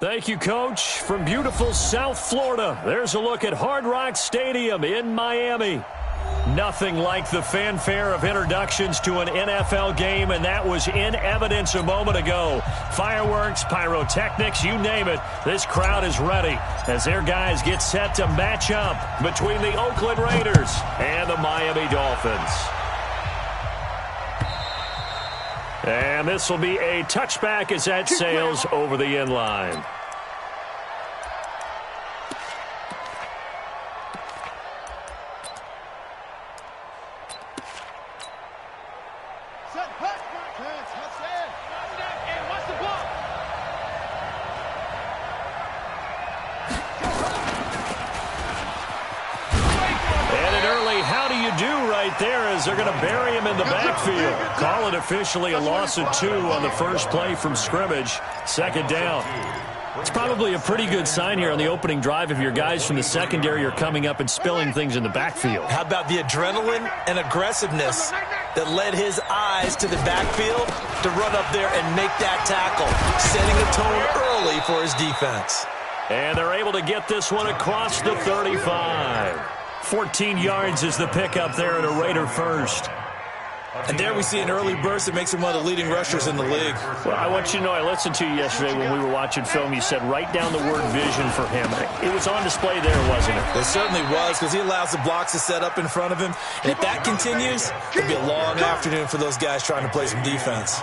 Thank you, Coach. From beautiful South Florida, there's a look at Hard Rock Stadium in Miami. Nothing like the fanfare of introductions to an NFL game, and that was in evidence a moment ago. Fireworks, pyrotechnics, you name it. This crowd is ready as their guys get set to match up between the Oakland Raiders and the Miami Dolphins. And this will be a touchback as that sails over the end line. They're going to bury him in the backfield. Call it officially a loss of 2 on the first play from scrimmage. Second down. It's probably a pretty good sign here on the opening drive if your guys from the secondary are coming up and spilling things in the backfield. How about the adrenaline and aggressiveness that led his eyes to the backfield to run up there and make that tackle, setting a tone early for his defense. And they're able to get this one across the 35. 14 yards is the pickup there at a Raider first. And there we see an early burst that makes him one of the leading rushers in the league. Well, I want you to know, I listened to you yesterday when we were watching film. You said write down the word vision for him. It was on display there, wasn't it? It certainly was, because he allows the blocks to set up in front of him. And if that continues, it'll be a long afternoon for those guys trying to play some defense.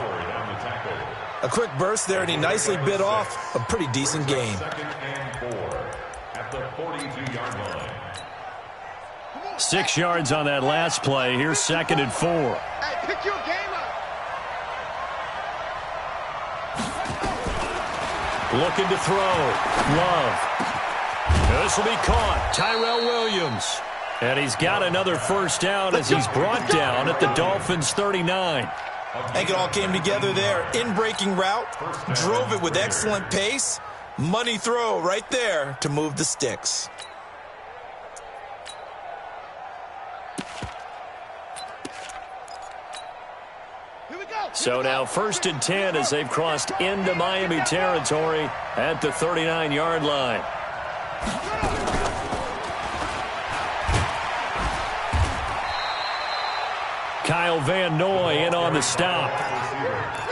A quick burst there, and he nicely bit off a pretty decent gain. At the 42-yard line. 6 yards on that last play. Here's 2nd and 4. Hey, pick your game up. Looking to throw. Love. This will be caught. Tyrell Williams. And he's got another first down as he's brought down at the Dolphins' 39. I think it all came together there. In-breaking route. Drove it with excellent pace. Money throw right there to move the sticks. So now 1st and 10 as they've crossed into Miami territory at the 39-yard line. Kyle Van Noy in on the stop.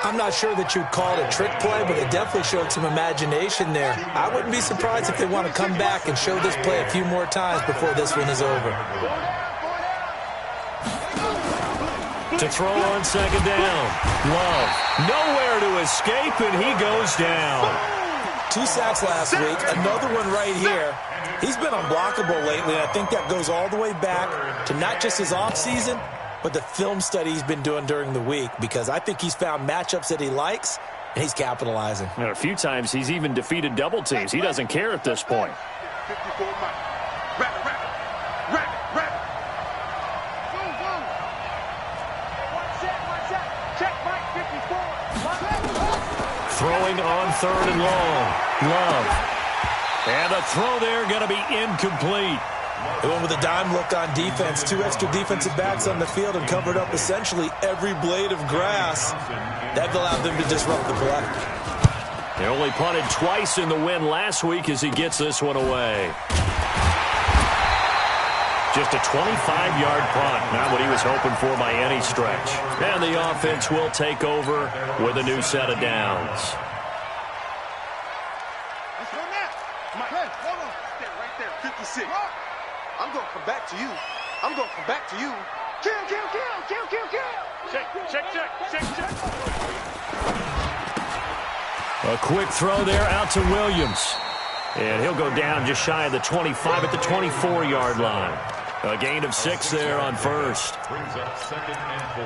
I'm not sure that you'd call it a trick play, but it definitely showed some imagination there. I wouldn't be surprised if they want to come back and show this play a few more times before this one is over. To throw on 2nd down. Love. Nowhere to escape, and he goes down. 2 sacks last week. Another one right here. He's been unblockable lately, and I think that goes all the way back to not just his offseason, but the film study he's been doing during the week, because I think he's found matchups that he likes, and he's capitalizing. And a few times he's even defeated double teams. He doesn't care at this point. 54 Mike. Rabbit. Throwing on 3rd and long. Love. And the throw there going to be incomplete. They went with a dime look on defense. 2 extra defensive backs on the field and covered up essentially every blade of grass. That allowed them to disrupt the play. They only punted twice in the win last week as he gets this one away. Just a 25-yard punt, not what he was hoping for by any stretch. And the offense will take over with a new set of downs. Let's go now. Mike, hold on. Right there, 56. I'm going to come back to you. Kill. Check. A quick throw there out to Williams. And he'll go down just shy of the 25 at the 24-yard line. A gain of 6 there on first. Brings up 2nd and 4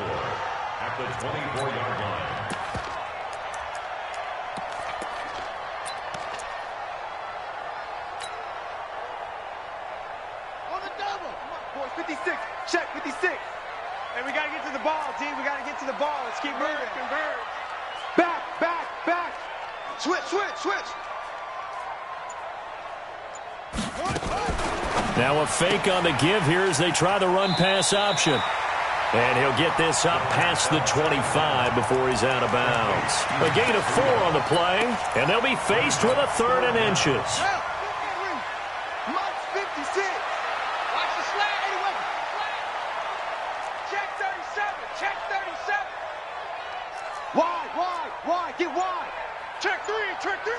at the 24-yard line. On the double. Come on, boys. 56. Check, 56. Hey, we got to get to the ball, team. We got to get to the ball. Let's keep moving. Converge. Back. Switch. Now a fake on the give here as they try the run-pass option. And he'll get this up past the 25 before he's out of bounds. A gain of 4 on the play, and they'll be faced with a 3rd and inches. March 56. Watch the slant. Anyway. Check 37. Check 37. Wide. Get wide. Check 3. Check 3.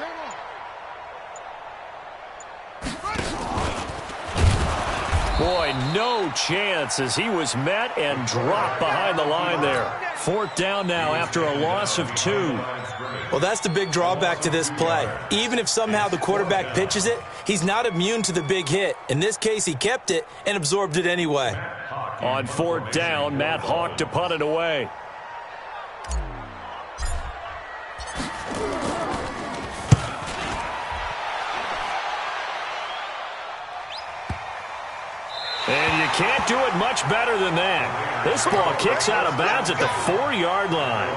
Boy, no chance as he was met and dropped behind the line there. 4th down now after a loss of 2. Well, that's the big drawback to this play. Even if somehow the quarterback pitches it, he's not immune to the big hit. In this case, he kept it and absorbed it anyway. On 4th down, Matt Hawk to punt it away. And you can't do it much better than that. This ball kicks out of bounds at the 4-yard line.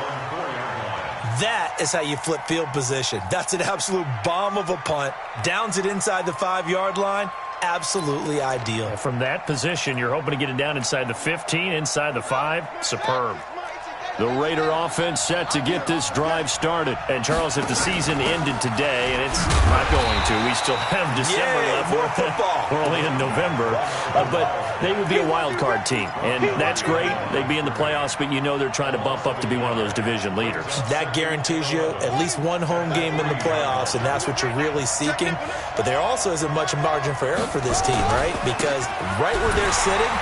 That is how you flip field position. That's an absolute bomb of a punt. Downs it inside the 5-yard line. Absolutely ideal. From that position, you're hoping to get it down inside the 15, inside the 5. Superb. The Raider offense set to get this drive started. And, Charles, if the season ended today, and it's not going to, we still have December left. More football. We're only in November. But they would be a wild card team. And that's great. They'd be in the playoffs, but you know they're trying to bump up to be one of those division leaders. That guarantees you at least one home game in the playoffs, and that's what you're really seeking. But there also isn't much margin for error for this team, right? Because right where they're sitting,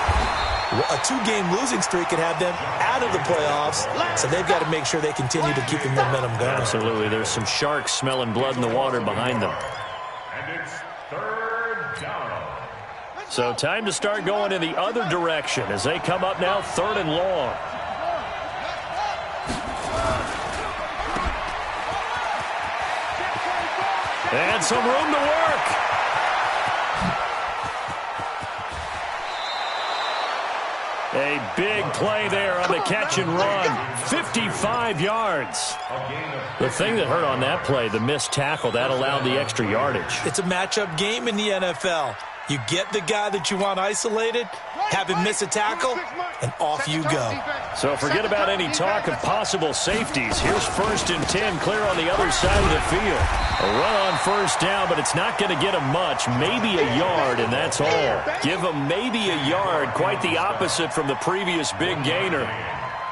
a 2-game losing streak could have them out of the playoffs, so they've got to make sure they continue to keep the momentum going. Absolutely. There's some sharks smelling blood in the water behind them. And it's 3rd down. So time to start going in the other direction as they come up now 3rd and long. And some room to work. A big play there on the catch and run. 55 yards. The thing that hurt on that play, the missed tackle, that allowed the extra yardage. It's a matchup game in the NFL. You get the guy that you want isolated, have him miss a tackle, and off you go. So forget about any talk of possible safeties. Here's 1st and 10, clear on the other side of the field. A run on 1st down, but it's not going to get him much. Maybe a yard, and that's all. Give him maybe a yard. Quite the opposite from the previous big gainer.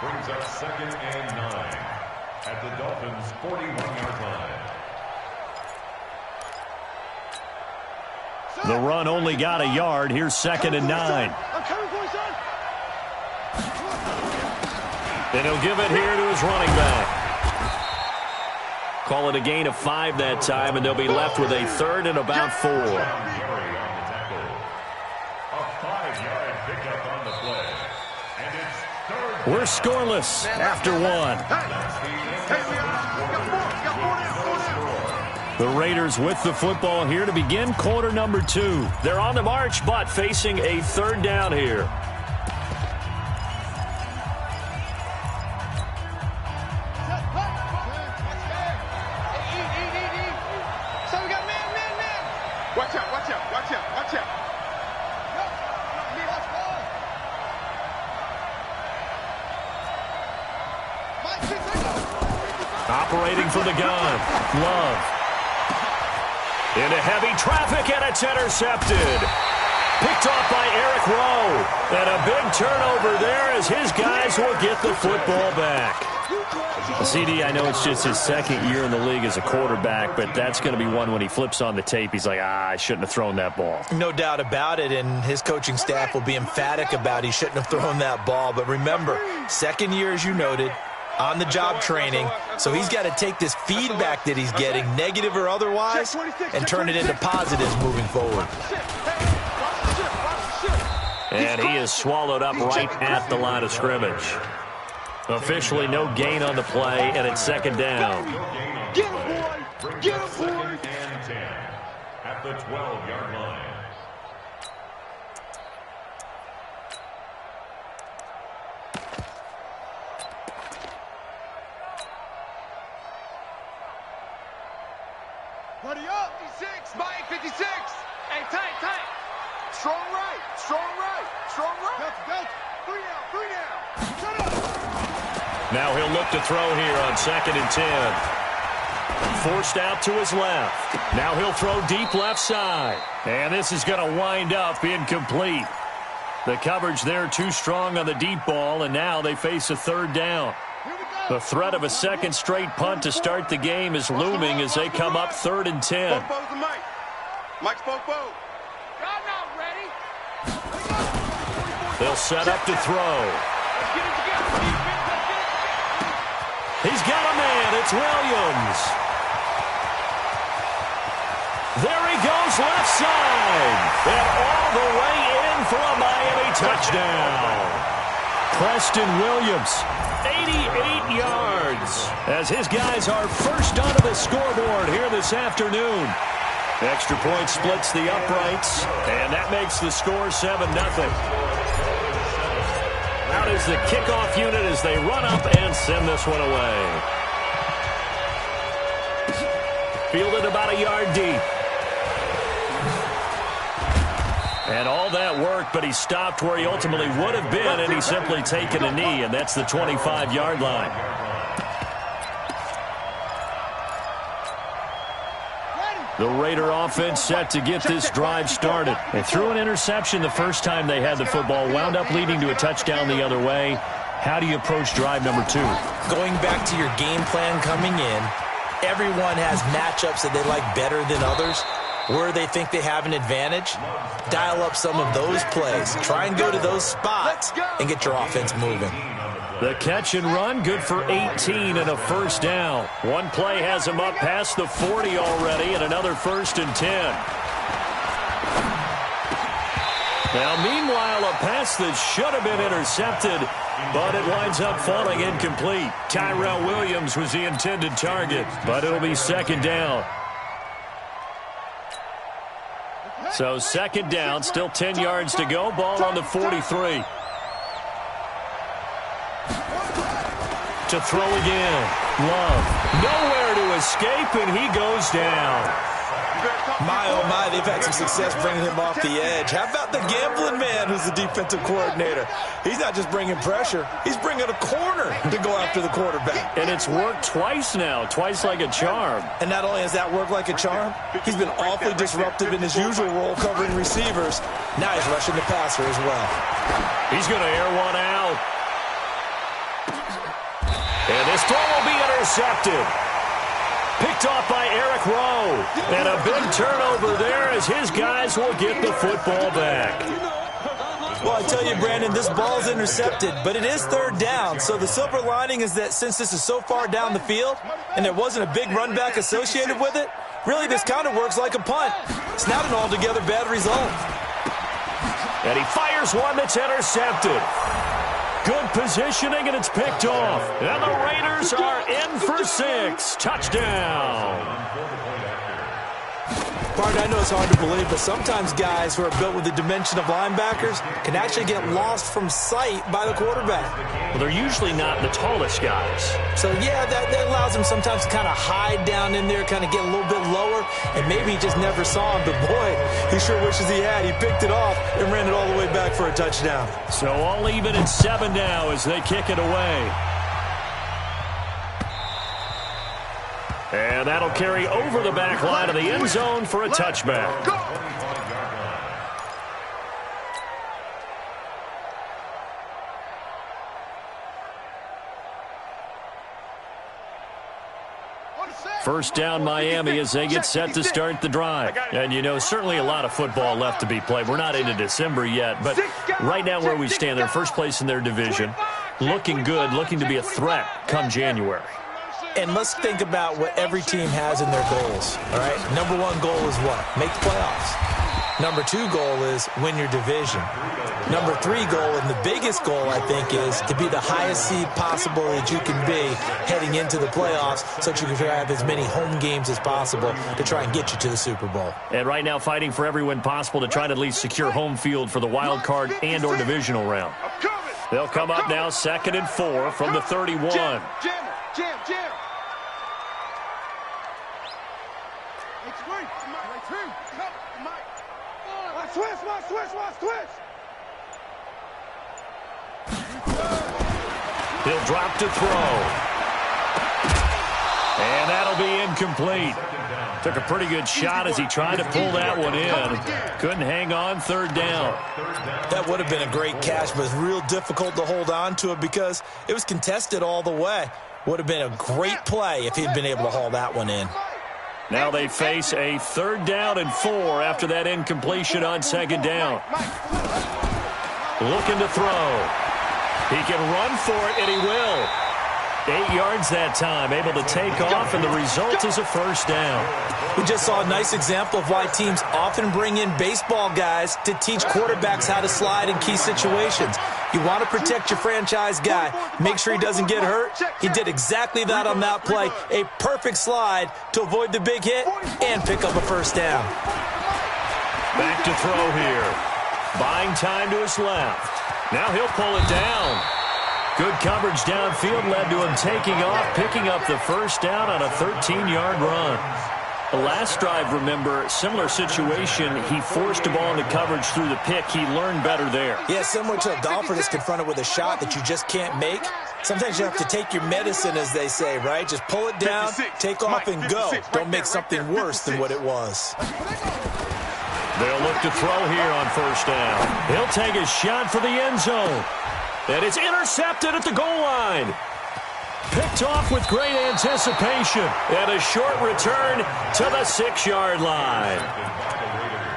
Brings up 2nd and 9 at the Dolphins' 41-yard line. The run only got a yard. Here's 2nd and 9. And he'll give it here to his running back. Call it a gain of 5 that time, and they'll be left with a 3rd and about 4. A 5-yard pickup on the play. And it's 3rd. We're scoreless after 1. The Raiders with the football here to begin quarter number 2. They're on the march, but facing a 3rd down here. So we got man. Watch out. Operating from the gun, Love. Into heavy traffic, and it's intercepted. Picked off by Eric Rowe. And a big turnover there as his guys will get the football back. CD, I know it's just his 2nd year in the league as a quarterback, but that's going to be one when he flips on the tape. He's like, I shouldn't have thrown that ball. No doubt about it, and his coaching staff will be emphatic about he shouldn't have thrown that ball. But remember, 2nd year, as you noted, on-the-job training, so he's got to take this feedback that he's getting, negative or otherwise, and turn it into positives moving forward. And he is swallowed up right at the line of scrimmage. Officially no gain on the play, and it's 2nd down. Get him, boy! Get him, boy! 2nd and 10 at the 12-yard line. Buddy up! 56! Mike, 56! Hey, tight! Strong right! Go! Now he'll look to throw here on 2nd and 10. Forced out to his left. Now he'll throw deep left side. And this is going to wind up incomplete. The coverage there too strong on the deep ball, and now they face a 3rd down. The threat of a 2nd straight punt to start the game is looming as they come up 3rd and 10. They'll set up to throw. He's got a man. It's Williams. There he goes left side. And all the way in for a Miami touchdown. Preston Williams, 88 yards, as his guys are first onto the scoreboard here this afternoon. Extra point splits the uprights, and that makes the score 7-0. Out is the kickoff unit as they run up and send this one away. Fielded about a yard deep. And all that work, but he stopped where he ultimately would have been, and he's simply taken a knee, and that's the 25-yard line. The Raider offense set to get this drive started. They threw an interception the first time they had the football, wound up leading to a touchdown the other way. How do you approach drive number 2? Going back to your game plan coming in, everyone has matchups that they like better than others. Where they think they have an advantage, dial up some of those plays. Try and go to those spots and get your offense moving. The catch and run, good for 18 and a first down. One play has him up past the 40 already, and another 1st and 10. Now, meanwhile, a pass that should have been intercepted, but it winds up falling incomplete. Tyrell Williams was the intended target, but it'll be 2nd down. So 2nd down, still 10 yards to go. Ball on the 43. To throw again. Love. Nowhere to escape, and he goes down. My, oh my, they've had some success bringing him off the edge. How about the gambling man who's the defensive coordinator? He's not just bringing pressure. He's bringing a corner to go after the quarterback. And it's worked twice now, twice like a charm. And not only has that worked like a charm, he's been awfully disruptive in his usual role covering receivers. Now he's rushing the passer as well. He's going to air one out. And this throw will be intercepted. Picked off by Eric Rowe. And a big turnover there as his guys will get the football back. Well, I tell you, Brandon, this ball's intercepted, but it is 3rd down. So the silver lining is that since this is so far down the field and there wasn't a big run back associated with it, really this kind of works like a punt. It's not an altogether bad result. And he fires one that's intercepted. Good positioning, and it's picked off. And the Raiders are in for 6. Touchdown. Partner, I know it's hard to believe, but sometimes guys who are built with the dimension of linebackers can actually get lost from sight by the quarterback. Well, they're usually not the tallest guys. So, yeah, that allows them sometimes to kind of hide down in there, kind of get a little bit lower, and maybe he just never saw him. But, boy, he sure wishes he had. He picked it off and ran it all the way back for a touchdown. So all even at 7 now as they kick it away. And that'll carry over the back line of the end zone for a touchback. First down Miami as they get set to start the drive. And, you know, certainly a lot of football left to be played. We're not into December yet, but right now where we stand, they're first place in their division. Looking good, looking to be a threat come January. And let's think about what every team has in their goals, all right? Number 1 goal is what? Make the playoffs. Number 2 goal is win your division. Number 3 goal, and the biggest goal, I think, is to be the highest seed possible that you can be heading into the playoffs so that you can have as many home games as possible to try and get you to the Super Bowl. And right now fighting for every win possible to try to at least secure home field for the wild card and or divisional round. They'll come up now 2nd and 4 from the 31. Jam. Switch. He'll drop to throw. And that'll be incomplete. Took a pretty good shot as he tried to pull that one in. Couldn't hang on, third down. That would have been a great catch, but it's real difficult to hold on to it because it was contested all the way. Would have been a great play if he'd been able to haul that one in. Now they face a 3rd down and 4 after that incompletion on 2nd down. Looking to throw. He can run for it, and he will. 8 yards that time, able to take off, and the result is a 1st down. We just saw a nice example of why teams often bring in baseball guys to teach quarterbacks how to slide in key situations. You want to protect your franchise guy. Make sure he doesn't get hurt. He did exactly that on that play. A perfect slide to avoid the big hit and pick up a 1st down. Back to throw here. Buying time to his left. Now he'll pull it down. Good coverage downfield led to him taking off, picking up the 1st down on a 13-yard run. The last drive, remember, similar situation. He forced the ball into coverage through the pick. He learned better there. Yeah, similar to a golfer that's confronted with a shot that you just can't make. Sometimes you have to take your medicine, as they say, right? Just pull it down, take off, and go. Don't make something worse than what it was. They'll look to throw here on 1st down. He'll take a shot for the end zone. And it's intercepted at the goal line. Picked off with great anticipation. And a short return to the 6-yard line.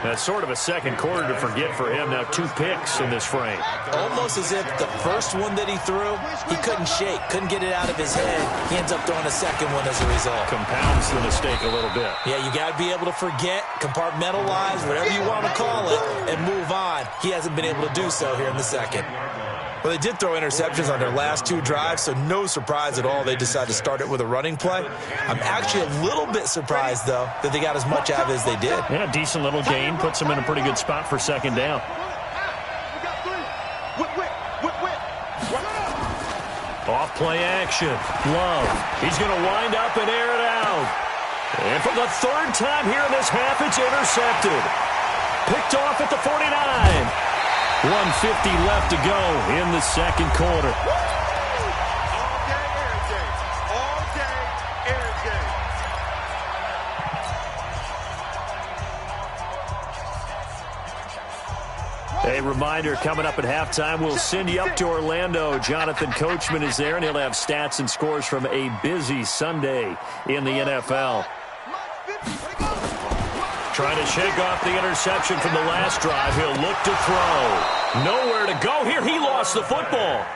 That's sort of a second quarter to forget for him. Now 2 picks in this frame. Almost as if the first one that he threw, he couldn't shake, couldn't get it out of his head. He ends up throwing a second one as a result. Compounds the mistake a little bit. Yeah, you got to be able to forget, compartmentalize, whatever you want to call it, and move on. He hasn't been able to do so here in the second. Well, they did throw interceptions on their last 2 drives, so no surprise at all they decided to start it with a running play. I'm actually a little bit surprised, though, that they got as much out of it as they did. Yeah, decent little gain. Puts them in a pretty good spot for 2nd down. Off play action. Love. He's going to wind up and air it out. And for the 3rd time here in this half, it's intercepted. Picked off at the 49. 1:50 left to go in the second quarter. A reminder, coming up at halftime, we'll send you up to Orlando. Jonathan Coachman is there, and he'll have stats and scores from a busy Sunday in the NFL. Trying to shake off the interception from the last drive. He'll look to throw. Nowhere to go here. He lost the football.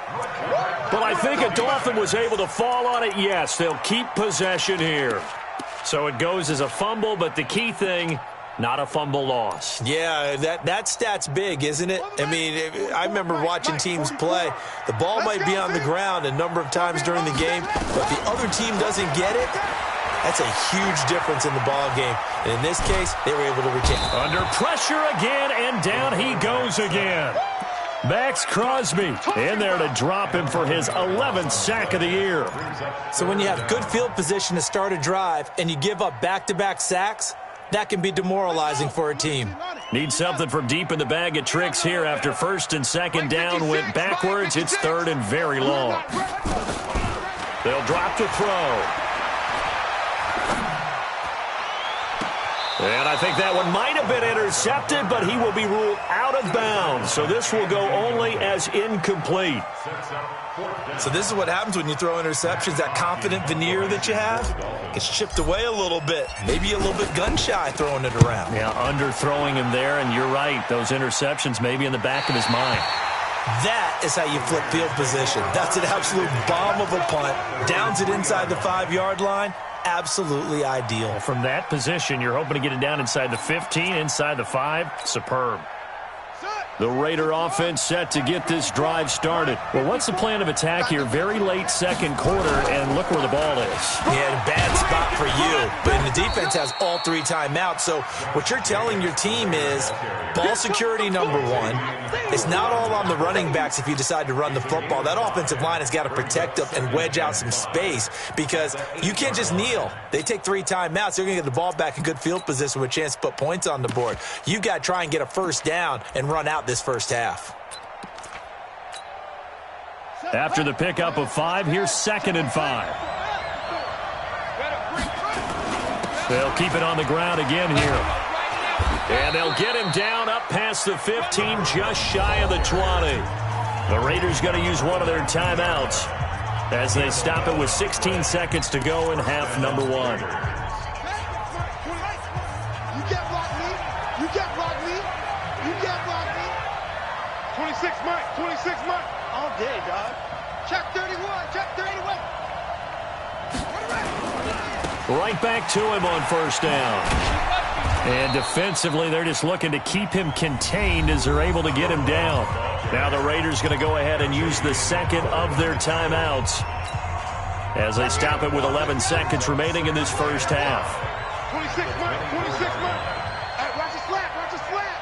But I think a Dolphin was able to fall on it. Yes, they'll keep possession here. So it goes as a fumble, but the key thing, not a fumble loss. Yeah, that stat's big, isn't it? I mean, I remember watching teams play. The ball might be on the ground a number of times during the game, but the other team doesn't get it. That's a huge difference in the ball game. And in this case, they were able to retain. Under pressure again, and down he goes again. Max Crosby in there to drop him for his 11th sack of the year. So when you have good field position to start a drive and you give up back-to-back sacks, that can be demoralizing for a team. Need something from deep in the bag of tricks here after 1st and 2nd down went backwards. It's 3rd and very long. They'll drop to throw. And I think that one might have been intercepted, but he will be ruled out of bounds. So this will go only as incomplete. So this is what happens when you throw interceptions. That confident veneer that you have gets chipped away a little bit. Maybe a little bit gun-shy throwing it around. Yeah, underthrowing him there, and you're right. Those interceptions may be in the back of his mind. That is how you flip field position. That's an absolute bomb of a punt. Downs it inside the 5-yard line. Absolutely ideal. From that position, you're hoping to get it down inside the 15, inside the 5. Superb. The Raider offense set to get this drive started. Well, what's the plan of attack here? Very late second quarter, and look where the ball is. Yeah, bad spot for you. But the defense has all 3 timeouts. So what you're telling your team is ball security, number 1. It's not all on the running backs if you decide to run the football. That offensive line has got to protect them and wedge out some space because you can't just kneel. They take 3 timeouts. They're going to get the ball back in good field position with a chance to put points on the board. You got to try and get a 1st down and run out this first half. After the pickup of 5, here's 2nd and 5. They'll keep it on the ground again here. And they'll get him down up past the 15, just shy of the 20. The Raiders going to use one of their timeouts as they stop it with 16 seconds to go in half number 1. You can't block me. You can't block me. You can't block me. 26 Mike. 26 Mike. All day, dog. Check 31. Check 31. Right back to him on first down. And defensively, they're just looking to keep him contained as they're able to get him down. Now the Raiders going to go ahead and use the second of their timeouts as they stop it with 11 seconds remaining in this first half. 26 Mike. 26 Mike. Hey, watch his slant. Watch his slant.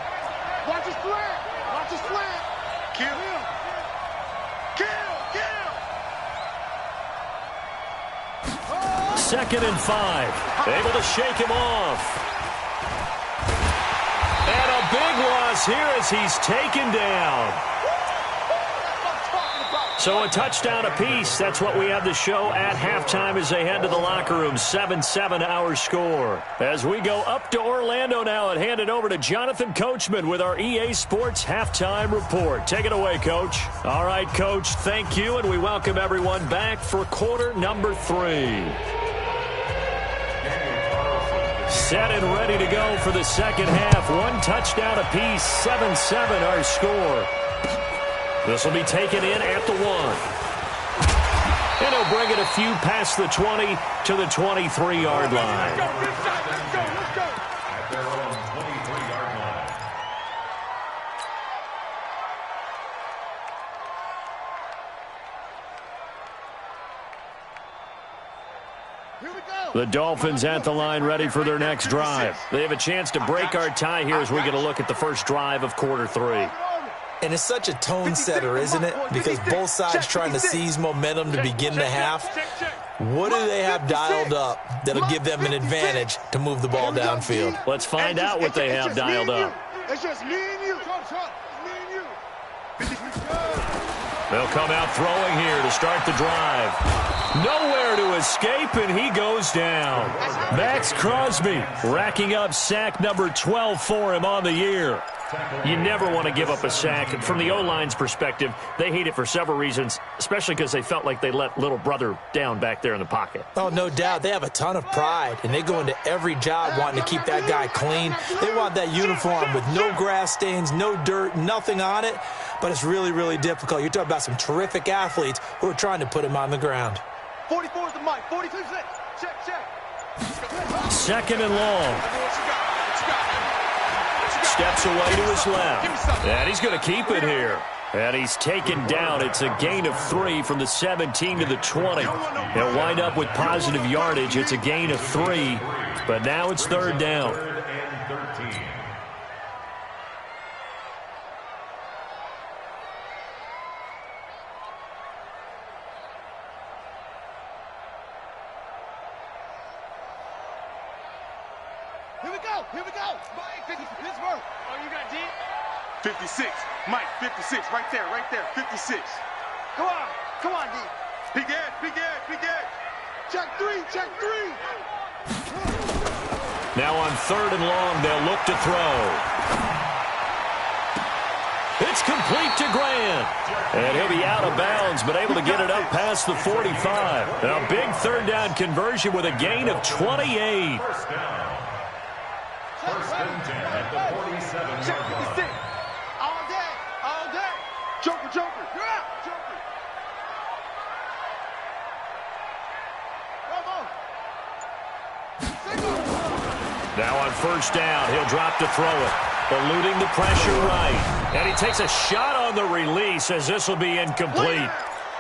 Watch his slant. Watch his slant. Kill him. Kill. 2nd and 5. Able to shake him off. And a big loss here as he's taken down. So a touchdown apiece. That's what we have to show at halftime as they head to the locker room. 7-7 our score. As we go up to Orlando now and hand it over to Jonathan Coachman with our EA Sports Halftime Report. Take it away, Coach. All right, Coach, thank you, and we welcome everyone back for quarter number 3. Set and ready to go for the second half. One touchdown apiece, 7-7 our score. This will be taken in at the 1. And he'll bring it a few past the 20 to the 23-yard line. At their own 23-yard line. The Dolphins at the line ready for their next drive. They have a chance to break our tie here as we get a look at the first drive of quarter 3. And it's such a tone setter, isn't it? Because both sides trying to seize momentum to begin the half. What do they have dialed up that'll give them an advantage to move the ball downfield? Let's find out what they have dialed up. It's just me and you. They'll come out throwing here to start the drive. Nowhere to escape, and he goes down. Max Crosby racking up sack number 12 for him on the year. You never want to give up a sack. And from the O-line's perspective, they hate it for several reasons, especially because they felt like they let little brother down back there in the pocket. Oh, no doubt. They have a ton of pride, and they go into every job wanting to keep that guy clean. They want that uniform with no grass stains, no dirt, nothing on it. But it's really, really difficult. You're talking about some terrific athletes who are trying to put him on the ground. 44 is the mic. 42 check. Second and long. Steps away to his left. And he's going to keep it here. And he's taken down. It's a gain of 3 from the 17 to the 20. He'll wind up with positive yardage. It's a gain of 3. But now it's 3rd down. Here we go. Mike, Pittsburgh. Oh, you got D? 56. Mike, 56. Right there. 56. Come on, D. Big edge. Check 3. Now on 3rd and long, they'll look to throw. It's complete to Grant. And he'll be out of bounds, but able to get it up past the 45. A big 3rd down conversion with a gain of 28. First down. 1st and 10 at the 47-yard line. All day. Joker. You're out. Joker. Now on 1st down, he'll drop to throw it. Eluding the pressure right. And he takes a shot on the release as this will be incomplete.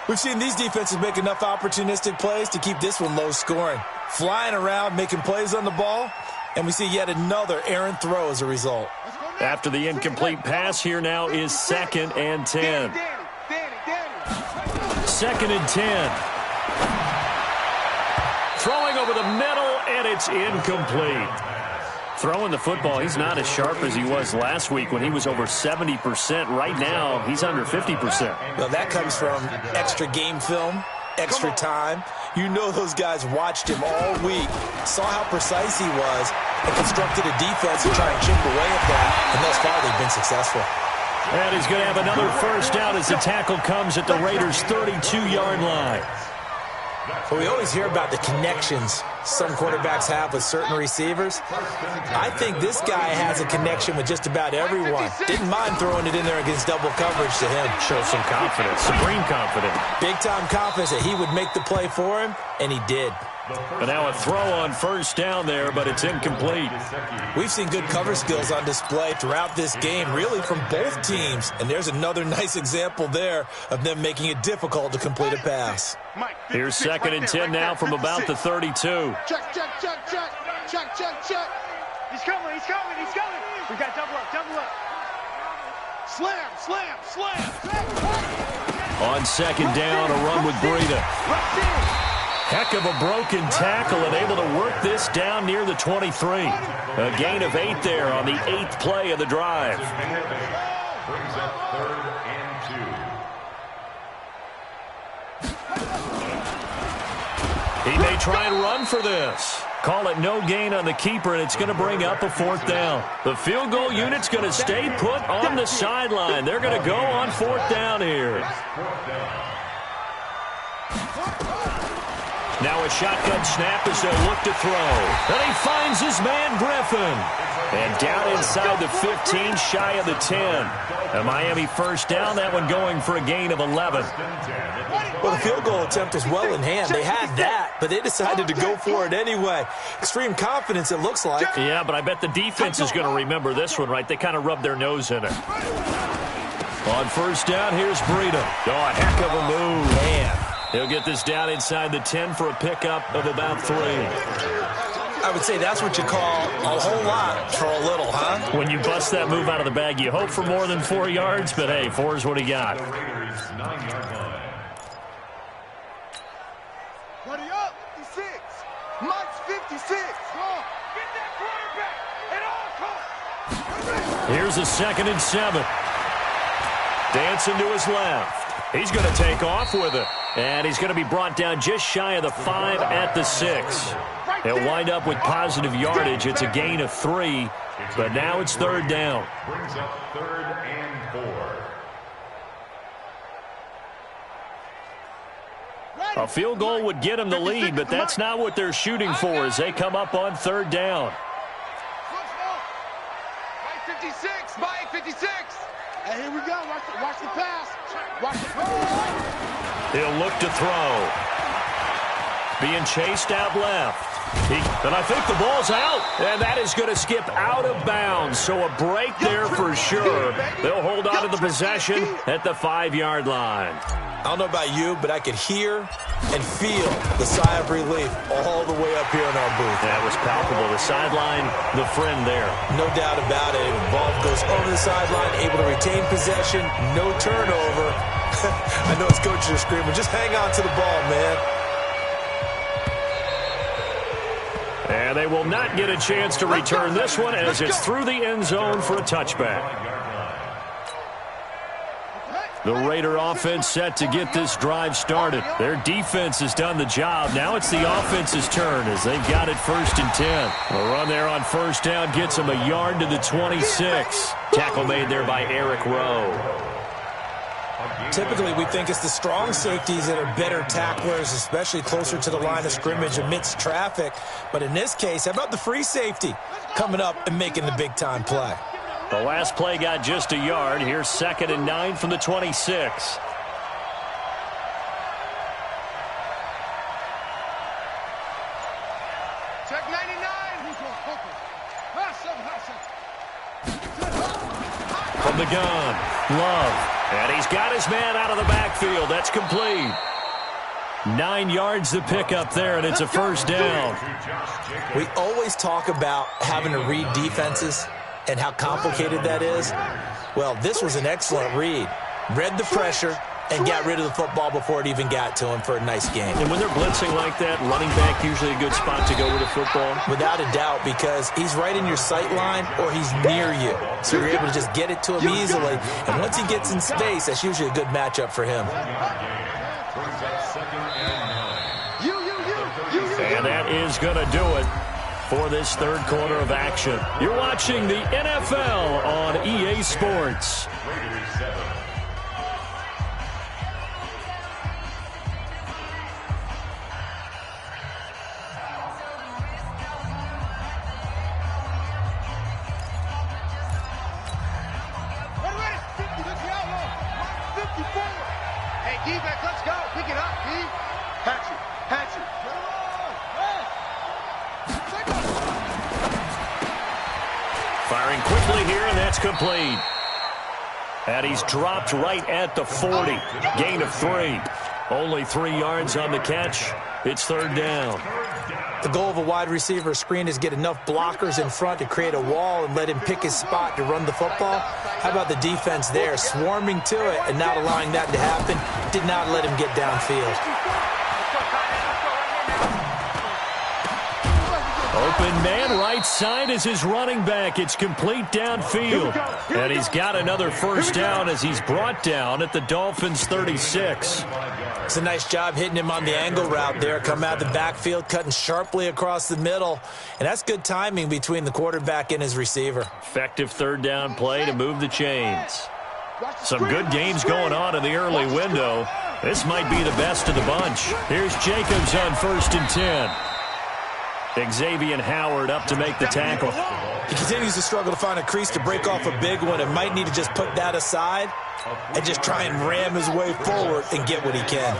We've seen these defenses make enough opportunistic plays to keep this one low scoring. Flying around, making plays on the ball. And we see yet another errant throw as a result. After the incomplete pass, here now is 2nd and 10. 2nd and 10. Throwing over the middle, and it's incomplete. throwing the football, he's not as sharp as he was last week when he was over 70%. Right now, he's under 50%. Well, that comes from extra game film, extra time. You know those guys watched him all week, saw how precise he was, and constructed a defense to try and chip away at that, and thus far they've been successful. And he's going to have another first down as the tackle comes at the Raiders' 32-yard line. Well, we always hear about the connections some quarterbacks have with certain receivers. I think this guy has a connection with just about everyone. Didn't mind throwing it in there against double coverage to him. Shows some confidence, supreme confidence. Big-time confidence that he would make the play for him, and he did. And now a throw on first down there, but it's incomplete. We've seen good cover skills on display throughout this game, really from both teams. And there's another nice example there of them making it difficult to complete a pass. Here's 2nd and 10 now from about the 32. Check, check, check, check, check, check, check. He's coming, he's coming, he's coming. We got double up, double up. Slam, slam, slam. On 2nd down, a run with Breida. Heck of a broken tackle and able to work this down near the 23. A gain of 8 there on the 8th play of the drive. Brings up 3rd and 2. He may try and run for this. Call it no gain on the keeper, and it's going to bring up a 4th down. The field goal unit's going to stay put on the sideline. They're going to go on 4th down here. Now a shotgun snap as they'll look to throw. And he finds his man, Griffin. And down inside the 15, shy of the 10. A Miami first down, that one going for a gain of 11. Well, the field goal attempt was well in hand. They had that, but they decided to go for it anyway. Extreme confidence, it looks like. Yeah, but I bet the defense is going to remember this one, right? They kind of rubbed their nose in it. On first down, here's Breida. Oh, a heck of a move. Man. He'll get this down inside the 10 for a pickup of about 3. I would say that's what you call a whole lot for a little, huh? When you bust that move out of the bag, you hope for more than 4 yards, but hey, 4 is what he got. Raiders 9-yard line. Ready up, 56. Mike's 56. Come on. Get that quarterback at all costs. Here's a 2nd and 7. Dancing to his left. He's going to take off with it. And he's going to be brought down just shy of the 5 at the 6. He'll wind up with positive yardage. It's a gain of 3, but now it's 3rd down. Brings up 3rd and 4. A field goal would get him the lead, but that's not what they're shooting for as they come up on 3rd down. Mike 56, Mike 56. And here we go. Watch the pass. Watch the pass. He'll look to throw. Being chased out left. And I think the ball's out. And that is going to skip out of bounds. So a break there for sure. They'll hold on to the possession at the 5-yard line. I don't know about you, but I could hear and feel the sigh of relief all the way up here in our booth. That was palpable. The sideline, the friend there. No doubt about it. The ball goes over the sideline, able to retain possession, no turnover. I know his coaches are screaming, just hang on to the ball, man. And they will not get a chance to return this one as it's through the end zone for a touchback. The Raider offense set to get this drive started. Their defense has done the job. Now it's the offense's turn as they've got it 1st and 10. A run there on 1st down gets them a yard to the 26. Tackle made there by Eric Rowe. Typically, we think it's the strong safeties that are better tacklers, especially closer to the line of scrimmage amidst traffic. But in this case, how about the free safety coming up and making the big-time play? The last play got just a yard. Here's 2nd and 9 from the 26. Check 99. From the gun, Love. And he's got his man out of the backfield. That's complete. 9 yards to pick up there, and it's a 1st down. We always talk about having to read defenses and how complicated that is. Well, this was an excellent read. Read the pressure, and got rid of the football before it even got to him for a nice game. And when they're blitzing like that, running back usually a good spot to go with a football? Without a doubt, because he's right in your sight line or he's near you. So you're able to just get it to him easily. And once he gets in space, that's usually a good matchup for him. And that is going to do it for this third quarter of action. You're watching the NFL on EA Sports. Firing quickly here, and that's complete. And he's dropped right at the 40. Gain of 3. Only 3 yards on the catch. It's third down. The goal of a wide receiver screen is get enough blockers in front to create a wall and let him pick his spot to run the football. How about the defense there, swarming to it and not allowing that to happen? Did not let him get downfield. Open man, right side is his running back. It's complete downfield. And he's got another first down as he's brought down at the Dolphins' 36. It's a nice job hitting him on the angle route there. Come out the backfield, cutting sharply across the middle. And that's good timing between the quarterback and his receiver. Effective third down play to move the chains. Some good games going on in the early window. This might be the best of the bunch. Here's Jacobs on 1st and 10. Xavier Howard up to make the tackle. He continues to struggle to find a crease to break off a big one and might need to just put that aside and just try and ram his way forward and get what he can.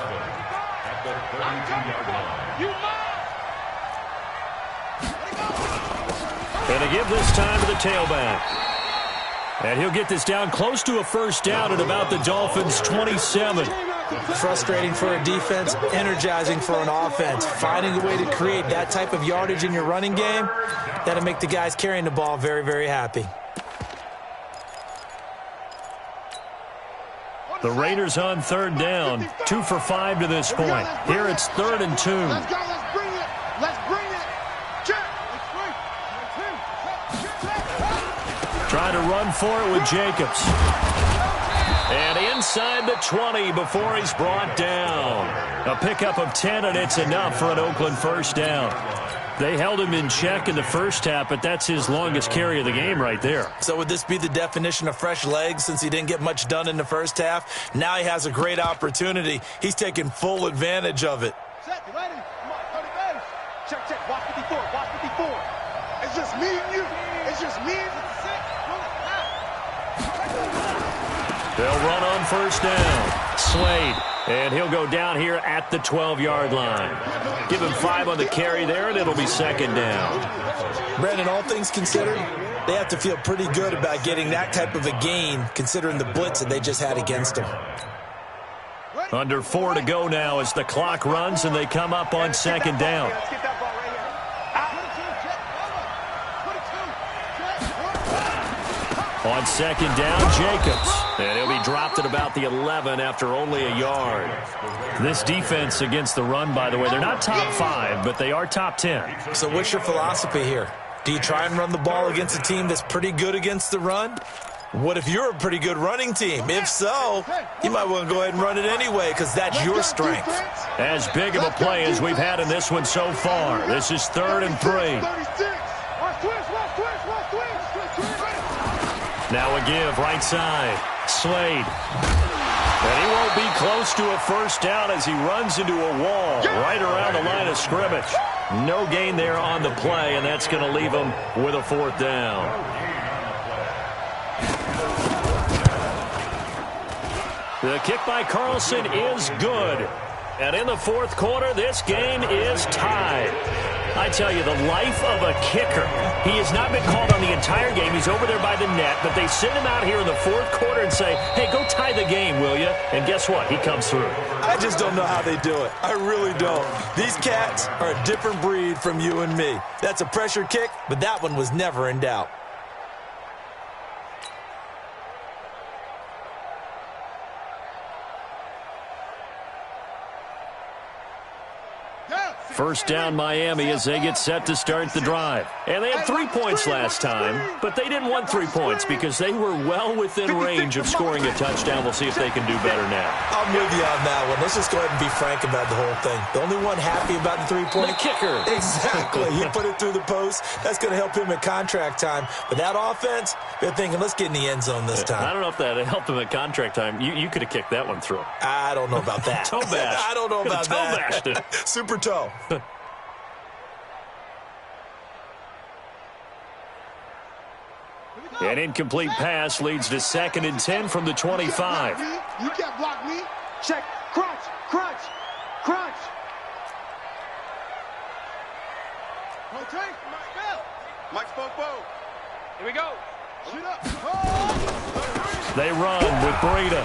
And to give this time to the tailback. And he'll get this down close to a first down at about the Dolphins' 27. Frustrating for a defense, energizing for an offense. Finding a way to create that type of yardage in your running game, that'll make the guys carrying the ball very, very happy. The Raiders on third down, 2 for 5 to this point. Here it's 3rd and 2. Let's go, let's bring it. Let's bring it. Check. Trying to run for it with Jacobs. And inside the 20 before he's brought down. A pickup of 10, and it's enough for an Oakland first down. They held him in check in the first half, but that's his longest carry of the game right there. So would this be the definition of fresh legs since he didn't get much done in the first half? Now he has a great opportunity. He's taking full advantage of it. Set, you ready? Come on, 30 base. Check, check. Watch 54. Watch 54. It's just me and you. It's just me and you. They'll run on first down. Slade. And he'll go down here at the 12-yard line. Give him 5 on the carry there, and it'll be second down. Brandon, all things considered, they have to feel pretty good about getting that type of a gain, considering the blitz that they just had against them. Under 4 to go now as the clock runs, and they come up on second down. On second down, Jacobs. And he'll be dropped at about the 11 after only a yard. This defense against the run, by the way, they're not top 5, but they are top 10. So what's your philosophy here? Do you try and run the ball against a team that's pretty good against the run? What if you're a pretty good running team? If so, you might want to go ahead and run it anyway because that's your strength. As big of a play as we've had in this one so far. This is 3rd and 3. Now a give, right side. Slade. And he won't be close to a first down as he runs into a wall right around the line of scrimmage. No gain there on the play, and that's going to leave him with a 4th down. The kick by Carlson is good. And in the 4th quarter, this game is tied. I tell you, the life of a kicker. He has not been called on the entire game. He's over there by the net, but they send him out here in the 4th quarter and say, hey, go tie the game, will you? And guess what? He comes through. I just don't know how they do it. I really don't. These cats are a different breed from you and me. That's a pressure kick, but that one was never in doubt. First down Miami as they get set to start the drive. And they had 3 points last time, but they didn't want 3 points because they were well within range of scoring a touchdown. We'll see if they can do better now. I'm with you on that one. Let's just go ahead and be frank about the whole thing. The only one happy about the three-point... The kicker. Exactly. He put it through the post. That's going to help him at contract time. But that offense, they're thinking, let's get in the end zone this time. I don't know if that helped him at contract time. You could have kicked that one through. I don't know about that. Toe bash. I don't know about that. Toe bashed it. Super toe. An incomplete pass leads to 2nd and 10 from the 25. You can't block me. Check. Crunch. Crunch. Crunch. Okay. Mike Spopo. Here we go. Shoot up. They run with Breida.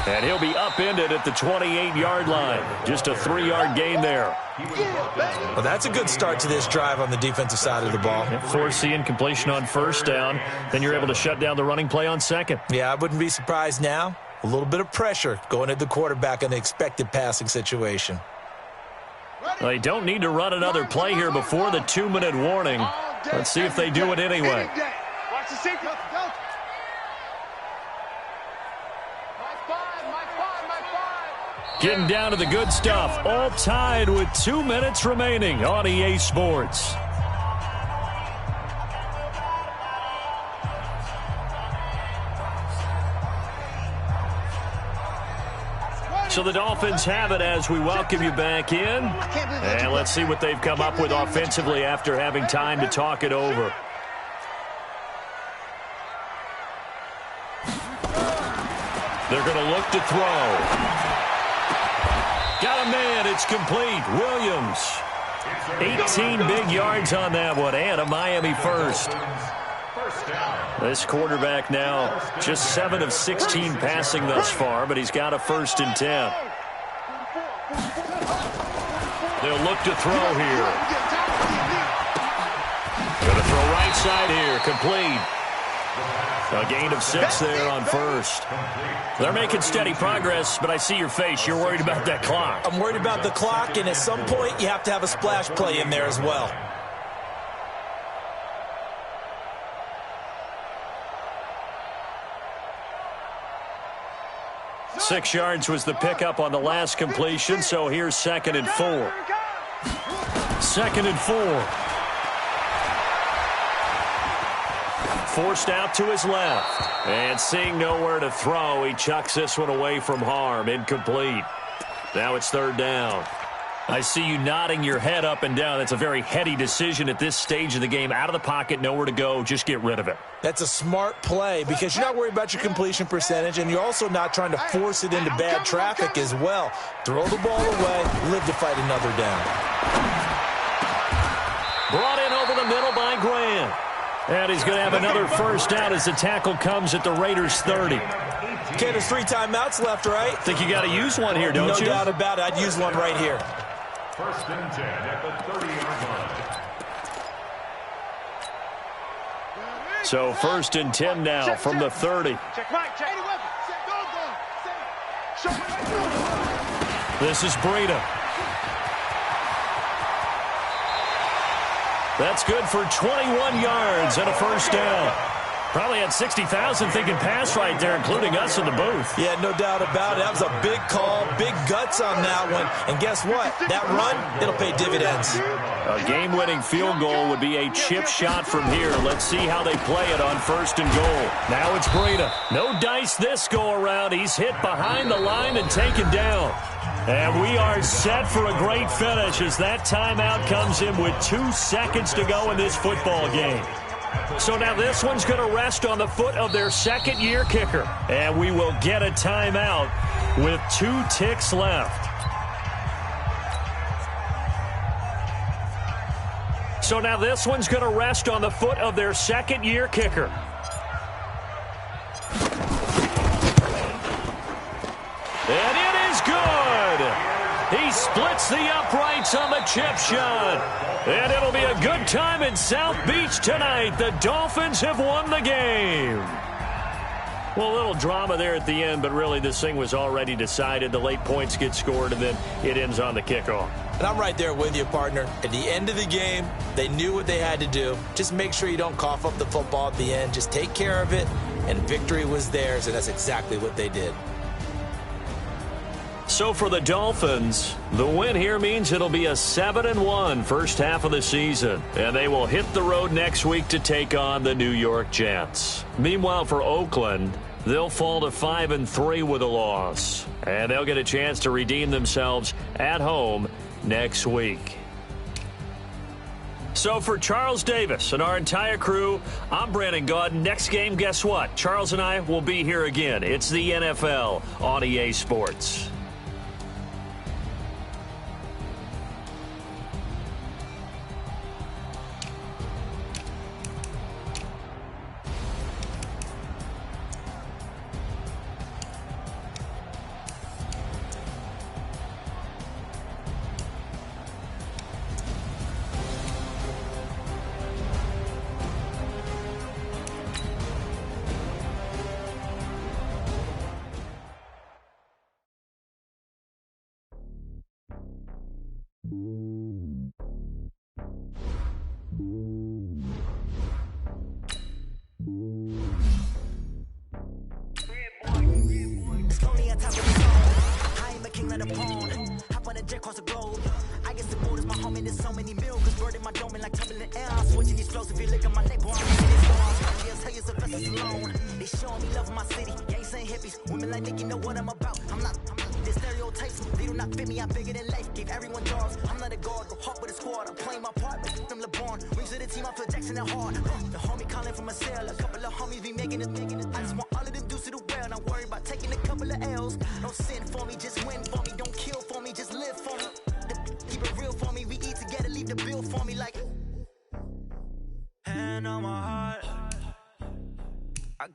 And he'll be upended at the 28-yard line. Just a 3-yard gain there. Well, that's a good start to this drive on the defensive side of the ball. Force the incompletion on first down. Then you're able to shut down the running play on second. Yeah, I wouldn't be surprised now. A little bit of pressure going at the quarterback in the expected passing situation. They don't need to run another play here before the 2-minute warning. Let's see if they do it anyway. Watch the safety. Getting down to the good stuff. All tied with 2 minutes remaining on EA Sports. So the Dolphins have it as we welcome you back in. And let's see what they've come up with offensively after having time to talk it over. They're going to look to throw. Got a man. It's complete. Williams. 18 big yards on that one, and a Miami first. This quarterback now just 7 of 16 passing thus far, but he's got a 1st and 10. They'll look to throw here. Going to throw right side here. Complete. A gain of 6 there on first. They're making steady progress, but I see your face. You're worried about that clock. I'm worried about the clock, and at some point you have to have a splash play in there as well. Six yards was the pickup on the last completion, so here's 2nd and 4. 2nd and 4. Forced out to his left. And seeing nowhere to throw, he chucks this one away from harm. Incomplete. Now it's 3rd down. I see you nodding your head up and down. That's a very heady decision at this stage of the game. Out of the pocket, nowhere to go. Just get rid of it. That's a smart play because you're not worried about your completion percentage, and you're also not trying to force it into bad traffic as well. Throw the ball away, live to fight another down. Brought in over the middle by Grant. And he's going to have another first down as the tackle comes at the Raiders' 30. Okay, there's 3 timeouts left, right? Think you got to use one here, don't you? No doubt about it. I'd use one right here. 1st and 10 at the 30-yard line. So 1st and 10 now from the 30. Check right, check. This is Breida. That's good for 21 yards and a first down. Probably had 60,000 thinking pass right there, including us in the booth. Yeah, no doubt about it. That was a big call, big guts on that one. And guess what? That run, it'll pay dividends. A game-winning field goal would be a chip shot from here. Let's see how they play it on 1st and goal. Now it's Breida. No dice this go-around. He's hit behind the line and taken down. And we are set for a great finish as that timeout comes in with 2 seconds to go in this football game. So now this one's going to rest on the foot of their 2nd-year kicker. And we will get a timeout with 2 ticks left. So now this one's going to rest on the foot of their 2nd-year kicker. And it is good. He splits the uprights on the chip shot. And it'll be a good time in South Beach tonight. The Dolphins have won the game. Well, a little drama there at the end, but really this thing was already decided. The late points get scored, and then it ends on the kickoff. And I'm right there with you, partner. At the end of the game, they knew what they had to do. Just make sure you don't cough up the football at the end. Just take care of it, and victory was theirs, and that's exactly what they did. So for the Dolphins, the win here means it'll be a 7-1 first half of the season, and they will hit the road next week to take on the New York Jets. Meanwhile, for Oakland, they'll fall to 5-3 with a loss, and they'll get a chance to redeem themselves at home next week. So for Charles Davis and our entire crew, I'm Brandon Gaudin. Next game, guess what? Charles and I will be here again. It's the NFL on EA Sports.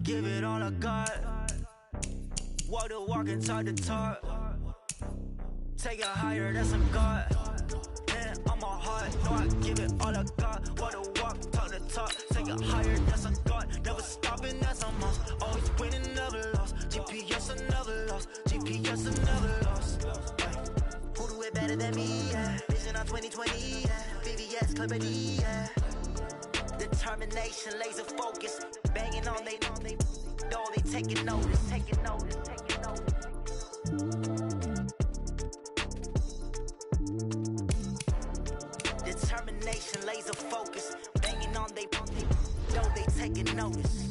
Give it all I got. Walk the walk and talk the talk. Take it higher, that's a God. Man, on my heart, no, I give it all I got. Walk the walk, talk the talk. Take it higher, that's a God. Never stopping, that's a must. Always winning, never lost. GPS, I never lost. GPS, I never lost. Who do it better than me? Yeah. Vision on 2020. Yeah. VVS, Clarity. Yeah. Determination, laser focus, banging on they know they taking notice. Determination, laser focus, banging on they know they taking notice.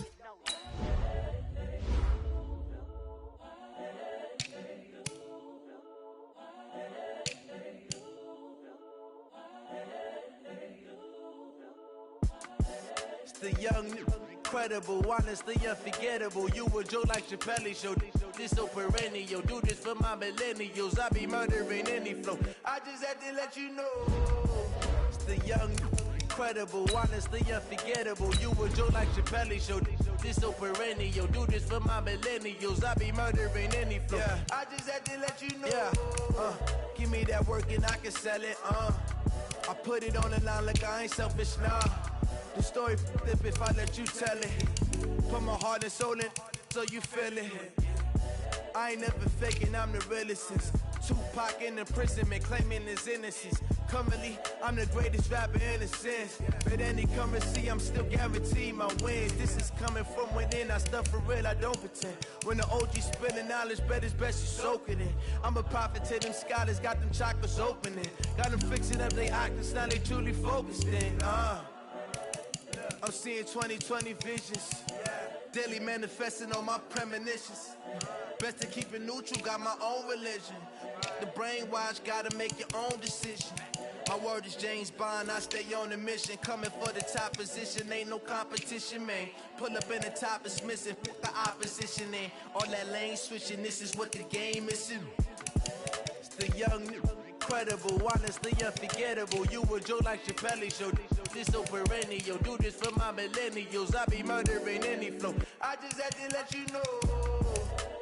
The young, incredible, honestly unforgettable. You a Joe like Chappelle show. This so perennial. Do this for my millennials. I be murdering any flow. I just had to let you know. It's the young, incredible, honestly unforgettable. You a Joe like Chappelle show. This so perennial. Do this for my millennials. I be murdering any flow. Yeah. I just had to let you know. Yeah. Give me that work and I can sell it. I put it on the line like I ain't selfish, nah. The story flip if I let you tell it. Put my heart and soul in so you feel it. I ain't never faking, I'm the realest since Tupac in imprisonment, claiming his innocence. Currently, I'm the greatest rapper in a sense. But any currency, I'm still guaranteed my wins. This is coming from within, I stuff for real, I don't pretend. When the OG spilling knowledge, bet it's best you soak it in. I'm a prophet to them scholars, got them chakras opening. Got them fixing up they octaves, now they truly focused in. I'm seeing 2020 visions. Daily manifesting on my premonitions. Best to keep it neutral, got my own religion. The brainwash, gotta make your own decision. My word is James Bond, I stay on a mission. Coming for the top position, ain't no competition, man. Pull up in the top is missing, put the opposition in. All that lane switching, this is what the game is in. It's the young, incredible, honestly unforgettable. You a Joe like Chappelle show. This so perennial. Do this for my millennials. I be murdering any flow. I just had to let you know.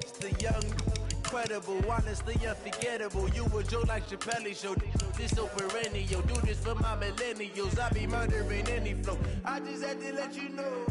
It's the young, incredible, honestly unforgettable. You a Joe like Chappelle show. This so perennial. Do this for my millennials. I be murdering any flow. I just had to let you know.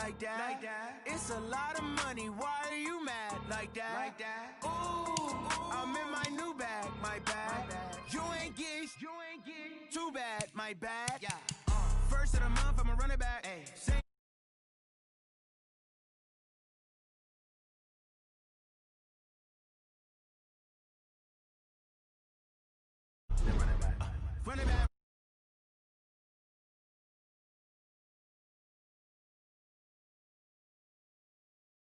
like that. It's a lot of money, why are you mad like that? Ooh, I'm in my new bag, my bad. You ain't getting too bad, my bad. Yeah. First of the month, I'ma run it back. Ay. Same